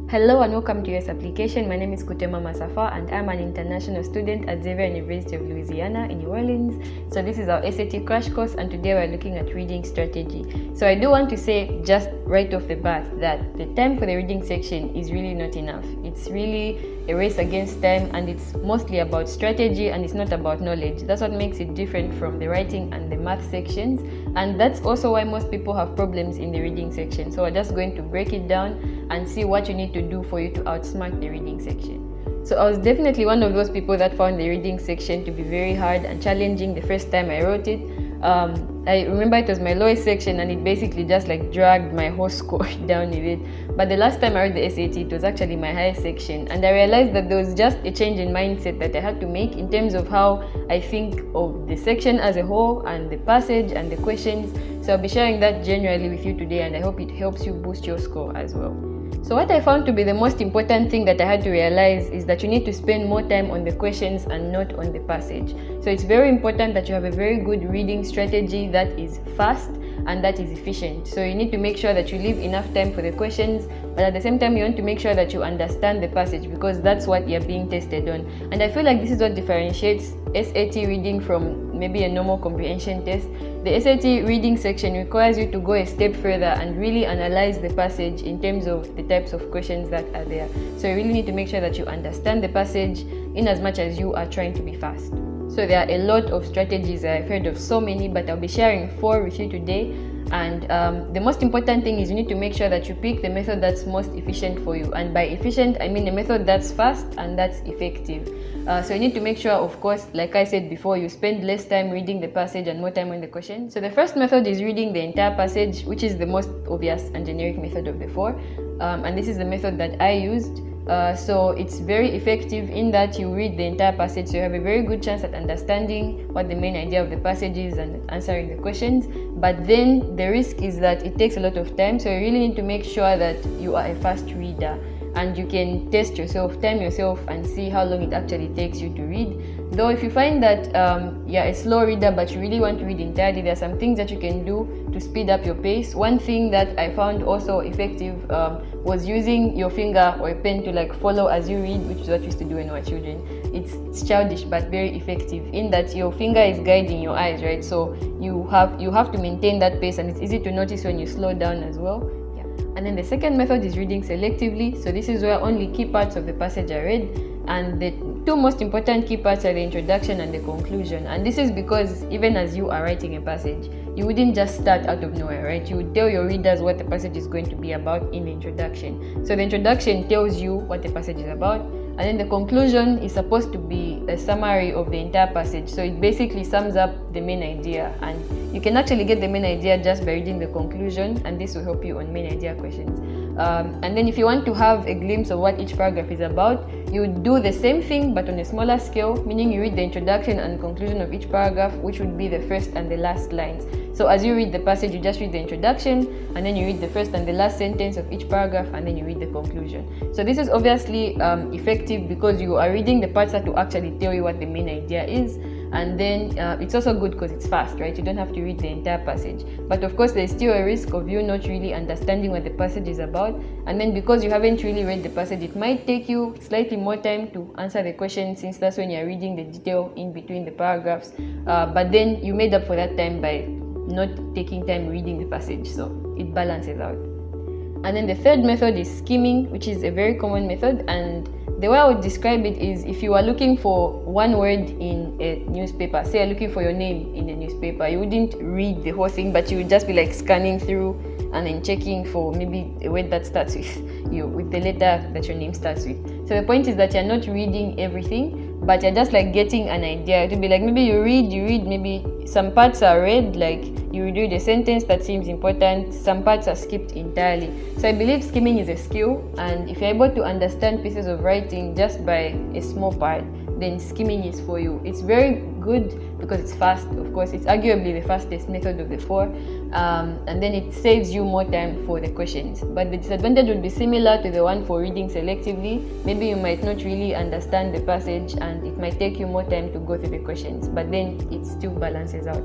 Hello and welcome to US application. My name is Kutemwa Masafwa and I'm an international student at Xavier University of Louisiana in New Orleans. So this is our SAT crash course and today we're looking at reading strategy. So I do want to say just right off the bat that the time for the reading section is really not enough. It's really a race against time and it's mostly about strategy and it's not about knowledge. That's what makes it different from the writing and the math sections, and that's also why most people have problems in the reading section. So we're just going to break it down and see what you need to do for you to outsmart the reading section. So I was definitely one of those people that found the reading section to be very hard and challenging the first time I wrote it. I remember it was my lowest section and it basically just like dragged my whole score down with it. But the last time I wrote the SAT, it was actually my highest section, and I realized that there was just a change in mindset that I had to make in terms of how I think of the section as a whole and the passage and the questions. So I'll be sharing that generally with you today, and I hope it helps you boost your score as well. So what I found to be the most important thing that I had to realize is that you need to spend more time on the questions and not on the passage. So it's very important that you have a very good reading strategy that is fast and that is efficient. So you need to make sure that you leave enough time for the questions, but at the same time you want to make sure that you understand the passage because that's what you're being tested on. And I feel like this is what differentiates SAT reading from maybe a normal comprehension test. The SAT reading section requires you to go a step further and really analyze the passage in terms of the types of questions that are there. So you really need to make sure that you understand the passage in as much as you are trying to be fast. So there are a lot of strategies. I've heard of so many, but I'll be sharing 4 with you today. And the most important thing is you need to make sure that you pick the method that's most efficient for you. And by efficient, I mean a method that's fast and that's effective. So you need to make sure, of course, like I said before, you spend less time reading the passage and more time on the question. So the first method is reading the entire passage, which is the most obvious and generic method of the 4. And this is the method that I used. So it's very effective in that you read the entire passage, so you have a very good chance at understanding what the main idea of the passage is and answering the questions. But then the risk is that it takes a lot of time, so you really need to make sure that you are a fast reader and you can test yourself, time yourself and see how long it actually takes you to read. Though if you find that you're a slow reader but you really want to read entirely, there are some things that you can do to speed up your pace. One thing that I found also effective was using your finger or a pen to like follow as you read, which is what we used to do when we were children. It's childish but very effective in that your finger is guiding your eyes, right? So you have to maintain that pace, and it's easy to notice when you slow down as well. And then the second method is reading selectively. So this is where only key parts of the passage are read, and the 2 most important key parts are the introduction and the conclusion. And this is because even as you are writing a passage, you wouldn't just start out of nowhere, right? You would tell your readers what the passage is going to be about in the introduction. So the introduction tells you what the passage is about, and then the conclusion is supposed to be a summary of the entire passage. So it basically sums up the main idea, and you can actually get the main idea just by reading the conclusion, and this will help you on main idea questions. And then if you want to have a glimpse of what each paragraph is about, you do the same thing but on a smaller scale, meaning you read the introduction and conclusion of each paragraph, which would be the first and the last lines. So as you read the passage, you just read the introduction, and then you read the first and the last sentence of each paragraph, and then you read the conclusion. So this is obviously effective because you are reading the parts that will actually tell you what the main idea is. And then it's also good because it's fast, right? You don't have to read the entire passage. But of course, there's still a risk of you not really understanding what the passage is about. And then because you haven't really read the passage, it might take you slightly more time to answer the question, since that's when you're reading the detail in between the paragraphs. But then you made up for that time by not taking time reading the passage. So it balances out. And then the third method is skimming, which is a very common method. And the way I would describe it is, if you are looking for one word in a newspaper, say you're looking for your name in a newspaper, you wouldn't read the whole thing, but you would just be like scanning through and then checking for maybe a word that starts with the letter that your name starts with. So the point is that you're not reading everything, but you're just like getting an idea. It would be like maybe you read, maybe some parts are read, like you read a sentence that seems important, some parts are skipped entirely. So I believe skimming is a skill, and if you're able to understand pieces of writing just by a small part, then skimming is for you. It's very good because it's fast. Of course, it's arguably the fastest method of the 4, and then it saves you more time for the questions. But the disadvantage would be similar to the one for reading selectively. Maybe you might not really understand the passage and it might take you more time to go through the questions, but then it still balances out.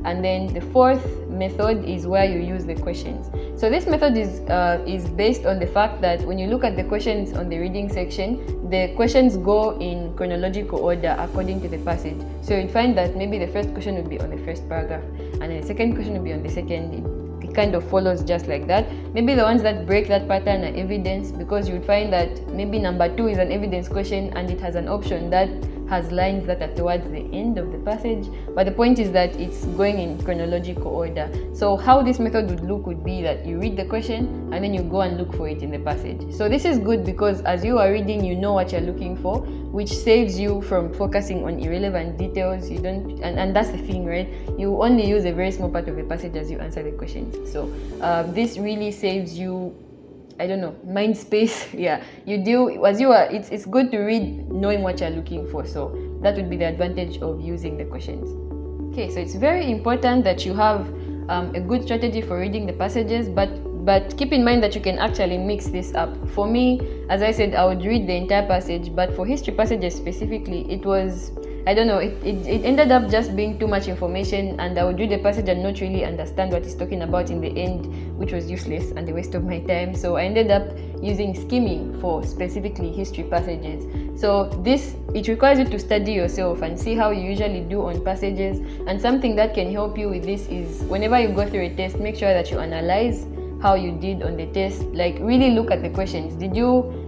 And then the fourth method is where you use the questions. So this method is based on the fact that when you look at the questions on the reading section, the questions go in chronological order according to the passage. So you'd find that maybe the first question would be on the first paragraph, and then the second question would be on the second. It kind of follows just like that. Maybe the ones that break that pattern are evidence, because you would find that maybe number 2 is an evidence question and it has an option that has lines that are towards the end of the passage, but the point is that it's going in chronological order. So how this method would look would be that you read the question and then you go and look for it in the passage. So this is good because as you are reading, you know what you're looking for, which saves you from focusing on irrelevant details. You don't, and that's the thing, right? You only use a very small part of the passage as you answer the questions. So this really saves you, I don't know, mind space. Yeah, you do as you are. It's good to read knowing what you're looking for. So that would be the advantage of using the questions. Okay, so it's very important that you have a good strategy for reading the passages, but keep in mind that you can actually mix this up. For me, as I said, I would read the entire passage, but for history passages specifically, it was, I don't know, it ended up just being too much information, and I would read the passage and not really understand what it's talking about in the end, which was useless and a waste of my time. So I ended up using skimming for specifically history passages. So it requires you to study yourself and see how you usually do on passages. And something that can help you with this is whenever you go through a test, make sure that you analyze how you did on the test. Like, really look at the questions.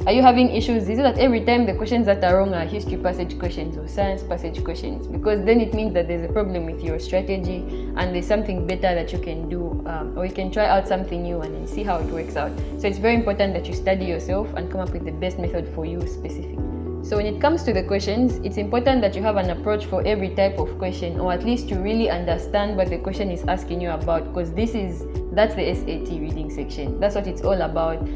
Are you having issues? Is it that every time the questions that are wrong are history passage questions or science passage questions? Because then it means that there's a problem with your strategy and there's something better that you can do, or you can try out something new and then see how it works out. So it's very important that you study yourself and come up with the best method for you specifically. So when it comes to the questions, it's important that you have an approach for every type of question, or at least you really understand what the question is asking you about, because that's the SAT reading section. That's what it's all about.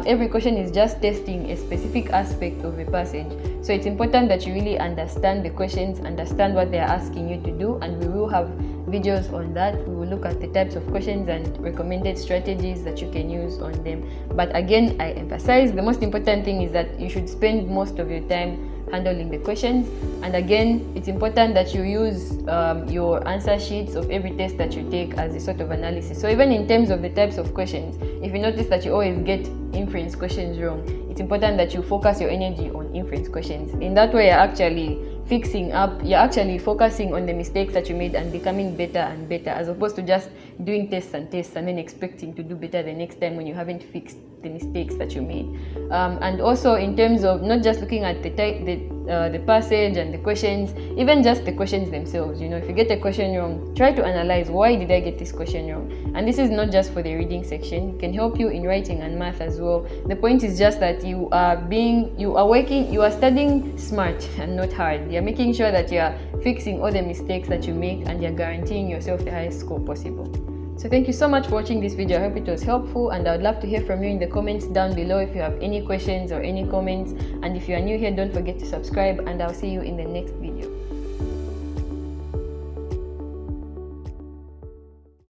Every question is just testing a specific aspect of a passage. So it's important that you really understand the questions, understand what they're asking you to do, and we will have videos on that. We will look at the types of questions and recommended strategies that you can use on them. But again, I emphasize the most important thing is that you should spend most of your time handling the questions. And again, it's important that you use your answer sheets of every test that you take as a sort of analysis. So even in terms of the types of questions, if you notice that you always get inference questions wrong, it's important that you focus your energy on inference questions. In that way, you're actually focusing on the mistakes that you made and becoming better and better, as opposed to just doing tests and then expecting to do better the next time when you haven't fixed the mistakes that you made. And also in terms of not just looking at the passage and the questions, even just the questions themselves. If you get a question wrong, try to analyze, why did I get this question wrong? And this is not just for the reading section. It can help you in writing and math as well. The point is just that you are studying smart and not hard. You're making sure that you're fixing all the mistakes that you make, and you're guaranteeing yourself the highest score possible. So thank you so much for watching this video. I hope it was helpful, and I would love to hear from you in the comments down below if you have any questions or any comments. And if you are new here, don't forget to subscribe, and I'll see you in the next video.